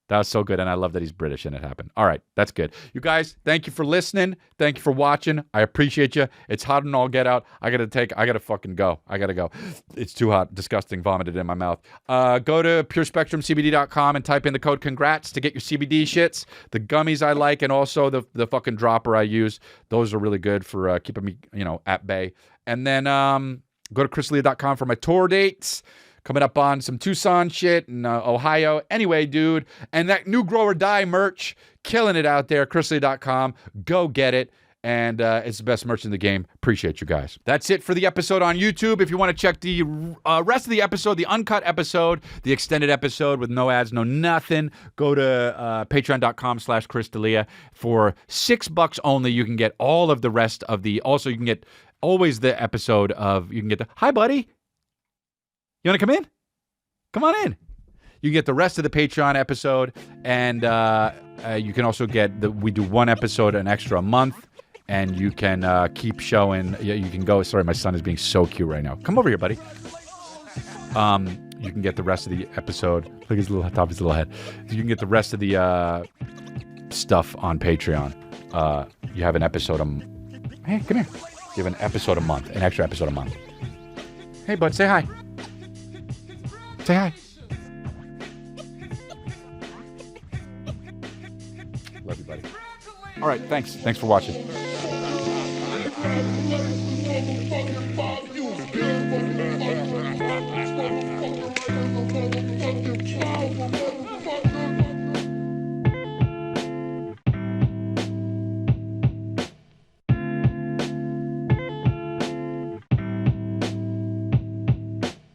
That was so good, and I love that he's British and it happened. All right, that's good. You guys, thank you for listening. Thank you for watching. I appreciate you. It's hot and all get out. I gotta fucking go. I gotta go. It's too hot. Disgusting. Vomited in my mouth. Go to purespectrumcbd.com and type in the code congrats to get your CBD shits. The gummies I like, and also the fucking dropper I use. Those are really good for keeping me, at bay. And then go to chrisleah.com for my tour dates. Coming up on some Tucson shit in Ohio. Anyway, dude, and that new Grow or Die merch, killing it out there, chrisleah.com. Go get it. And it's the best merch in the game. Appreciate you guys. That's it for the episode on YouTube. If you want to check the rest of the episode, the uncut episode, the extended episode with no ads, no nothing, go to patreon.com/Chris D'Elia. For $6 only, you can get all of the rest of the... Also, you can get always the episode of... You can get the... Hi, buddy. You want to come in? Come on in. You can get the rest of the Patreon episode, and you can also get we do one episode an extra a month, and you can keep showing. You can go. Sorry, my son is being so cute right now. Come over here, buddy. You can get the rest of the episode. Look at his little top of his little head. You can get the rest of the stuff on Patreon. You have an episode Hey, come here. You have an episode a month, an extra episode a month. Hey, bud, say hi. Say hi. Love you, buddy. All right, thanks. Thanks for watching.